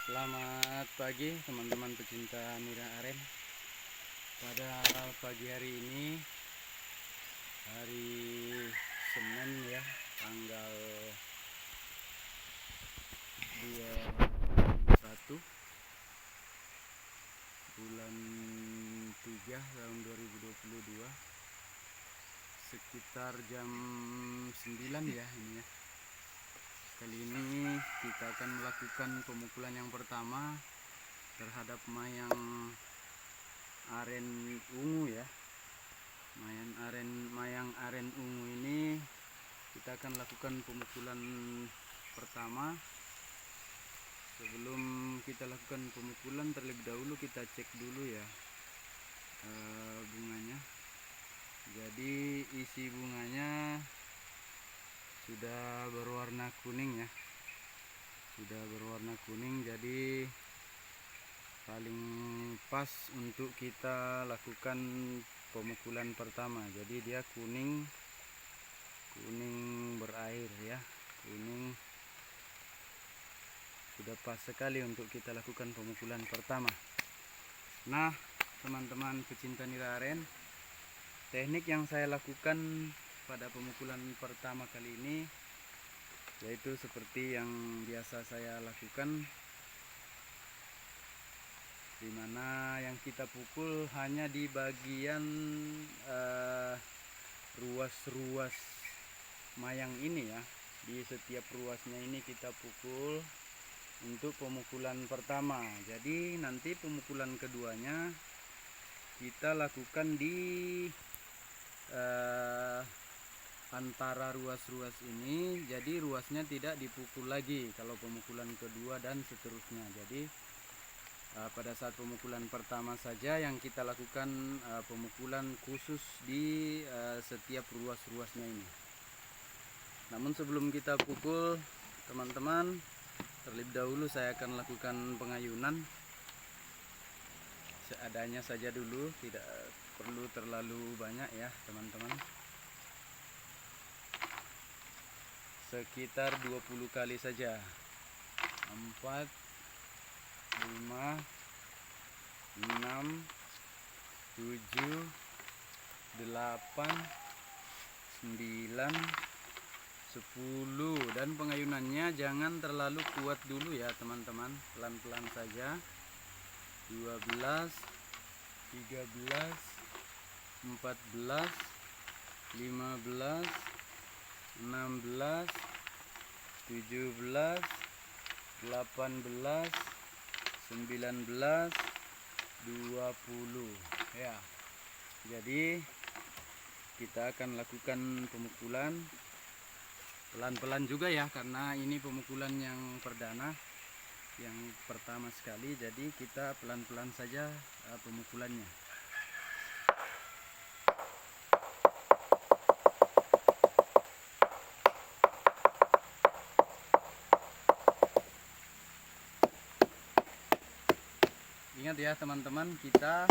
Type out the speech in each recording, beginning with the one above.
Selamat pagi teman-teman pecinta nira aren. Pada pagi hari ini, hari Senin ya, tanggal 21 bulan 3 tahun 2022, sekitar jam 9 ya ini ya. Kali ini kita akan melakukan pemukulan yang pertama terhadap mayang aren ungu ya. Mayang aren ungu ini kita akan lakukan pemukulan pertama. Sebelum kita lakukan pemukulan, terlebih dahulu kita cek dulu ya bunganya. Jadi isi bunganya sudah berwarna kuning ya, sudah berwarna kuning, jadi paling pas untuk kita lakukan pemukulan pertama. Jadi dia kuning berair ya, kuning, sudah pas sekali untuk kita lakukan pemukulan pertama. Nah teman-teman pecinta nira aren, teknik yang saya lakukan pada pemukulan pertama kali ini yaitu seperti yang biasa saya lakukan, dimana yang kita pukul hanya di bagian ruas-ruas mayang ini ya. Di setiap ruasnya ini kita pukul untuk pemukulan pertama. Jadi nanti pemukulan keduanya kita lakukan di antara ruas-ruas ini. Jadi ruasnya tidak dipukul lagi kalau pemukulan kedua dan seterusnya. Jadi pada saat pemukulan pertama saja yang kita lakukan pemukulan khusus di setiap ruas-ruasnya ini. Namun sebelum kita pukul teman-teman, terlebih dahulu saya akan lakukan pengayunan seadanya saja dulu, tidak perlu terlalu banyak ya teman-teman. Sekitar 20 kali saja. 4, 5, 6, 7, 8, 9, 10. Dan pengayunannya jangan terlalu kuat dulu ya teman-teman, pelan-pelan saja. 12, 13, 14, 15, 16, 17, 18, 19, 20 ya. Jadi kita akan lakukan pemukulan pelan-pelan juga ya, karena ini pemukulan yang perdana, yang pertama sekali. Jadi kita pelan-pelan saja pemukulannya. Ingat ya teman-teman, kita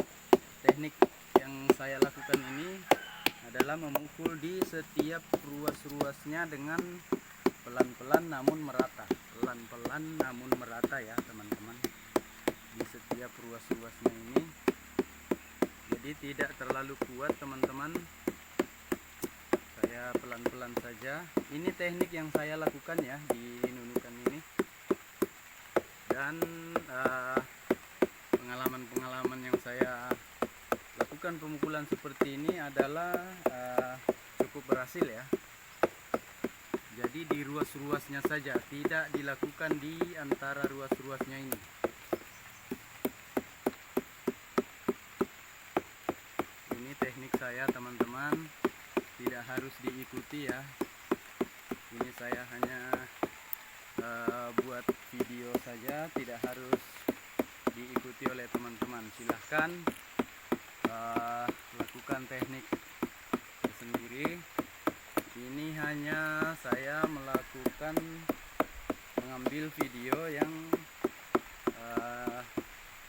teknik yang saya lakukan ini adalah memukul di setiap ruas-ruasnya dengan pelan-pelan namun merata. Pelan-pelan namun merata ya teman-teman, di setiap ruas-ruasnya ini. Jadi tidak terlalu kuat teman-teman, saya pelan-pelan saja. Ini teknik yang saya lakukan ya di nunukan ini. Dan pengalaman-pengalaman yang saya lakukan pemukulan seperti ini adalah cukup berhasil ya. Jadi di ruas-ruasnya saja, tidak dilakukan di antara ruas-ruasnya ini. Ini teknik saya teman-teman, tidak harus diikuti ya. Ini saya hanya buat video saja, tidak harus diikuti oleh teman-teman. Silahkan lakukan teknik sendiri. Ini hanya saya melakukan mengambil video yang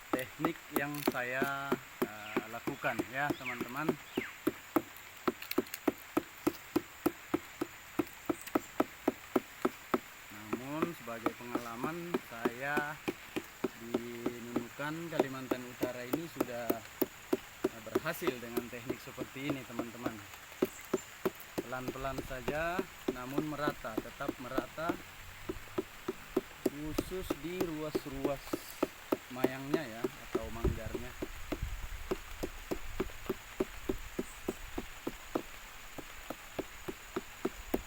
teknik yang saya lakukan ya teman-teman. Namun sebagai pengalaman saya di Nunukan, Kalimantan Utara ini sudah berhasil dengan teknik seperti ini teman-teman. Pelan-pelan saja namun merata, tetap merata, khusus di ruas-ruas mayangnya ya, atau manggarnya.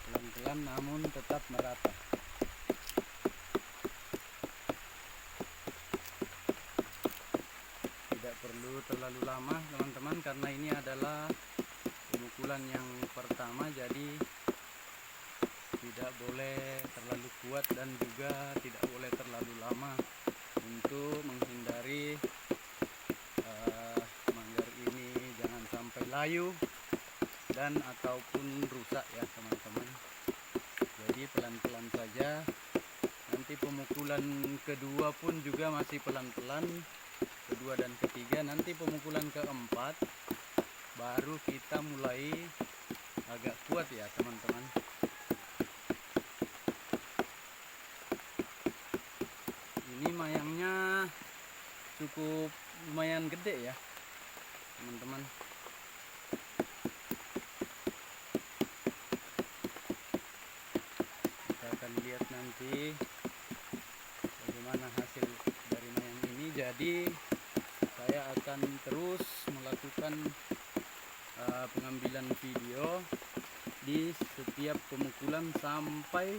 Pelan-pelan namun tetap merata. Tidak perlu terlalu lama teman-teman, karena ini adalah pemukulan yang pertama, jadi tidak boleh terlalu kuat dan juga tidak boleh terlalu lama untuk menghindari manggar ini jangan sampai layu dan ataupun rusak ya teman-teman. Jadi pelan-pelan saja. Nanti pemukulan kedua pun juga masih pelan-pelan, kedua dan ketiga. Nanti pemukulan keempat baru kita mulai agak kuat ya teman-teman. Ini mayangnya cukup lumayan gede ya teman-teman. Kita akan lihat nanti bagaimana hasil dari mayang ini. Jadi saya akan terus melakukan pengambilan video di setiap pemukulan sampai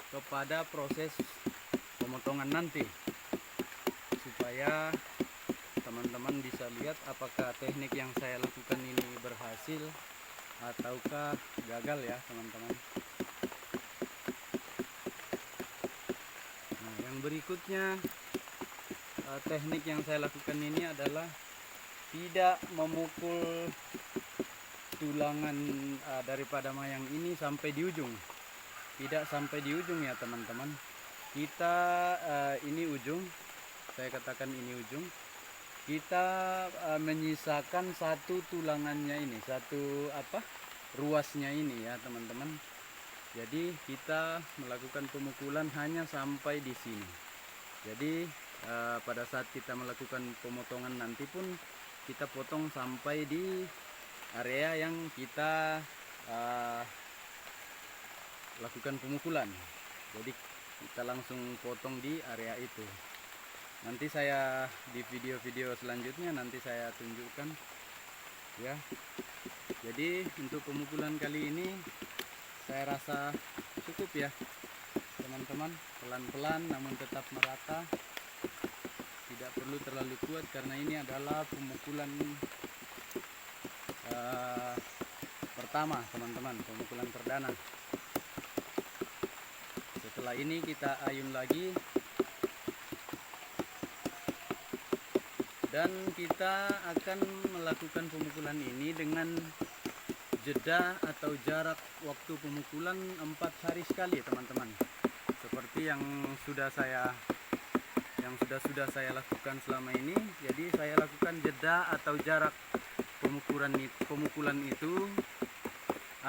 kepada proses pemotongan nanti, supaya teman-teman bisa lihat apakah teknik yang saya lakukan ini berhasil ataukah gagal ya teman-teman. Nah, yang berikutnya teknik yang saya lakukan ini adalah tidak memukul tulangan daripada mayang ini sampai di ujung. Tidak sampai di ujung ya teman-teman. Kita ini ujung, saya katakan ini ujung. Kita menyisakan satu tulangannya ini, satu ruasnya ini ya teman-teman. Jadi kita melakukan pemukulan hanya sampai di sini. Jadi pada saat kita melakukan pemotongan nanti pun kita potong sampai di area yang kita lakukan pemukulan. Jadi kita langsung potong di area itu. Nanti saya di video-video selanjutnya nanti saya tunjukkan ya. Jadi untuk pemukulan kali ini saya rasa cukup ya teman-teman. Pelan-pelan namun tetap merata, tidak perlu terlalu kuat karena ini adalah pemukulan pertama teman-teman, pemukulan perdana. Setelah ini kita ayun lagi dan kita akan melakukan pemukulan ini dengan jeda atau jarak waktu pemukulan 4 hari sekali teman-teman, seperti yang sudah saya lakukan selama ini. Jadi saya lakukan jeda atau jarak pemukulan itu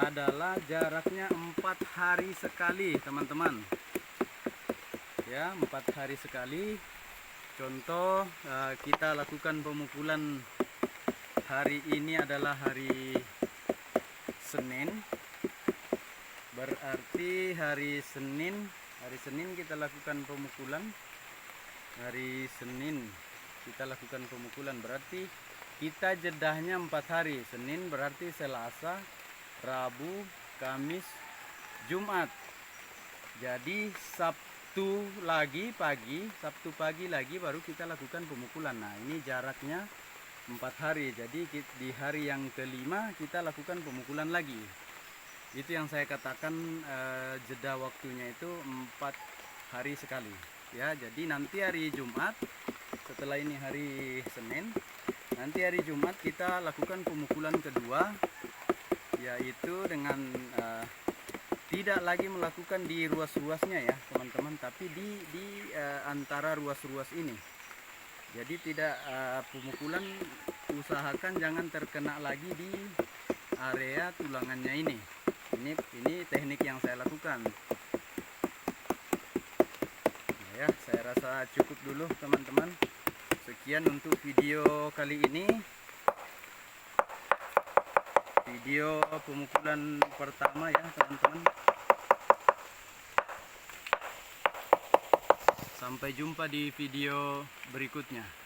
adalah jaraknya 4 hari sekali teman-teman ya, 4 hari sekali. Contoh kita lakukan pemukulan hari ini adalah hari Senin, berarti hari Senin kita lakukan pemukulan. Hari Senin kita lakukan pemukulan, berarti kita jedahnya 4 hari. Senin berarti Selasa, Rabu, Kamis, Jumat. Jadi Sabtu pagi lagi baru kita lakukan pemukulan. Nah ini jaraknya 4 hari. Jadi di hari yang kelima kita lakukan pemukulan lagi. Itu yang saya katakan jeda waktunya itu 4 hari sekali ya. Jadi nanti hari Jumat, setelah ini hari Senin, nanti hari Jumat kita lakukan pemukulan kedua, yaitu dengan tidak lagi melakukan di ruas-ruasnya ya teman-teman, tapi di antara ruas-ruas ini. Jadi tidak pemukulan usahakan jangan terkena lagi di area tulangannya ini. Ini teknik yang saya lakukan. Nah, Ya, saya rasa cukup dulu teman-teman. Sekian untuk video kali ini. Video pemukulan pertama ya teman-teman. Sampai jumpa di video berikutnya.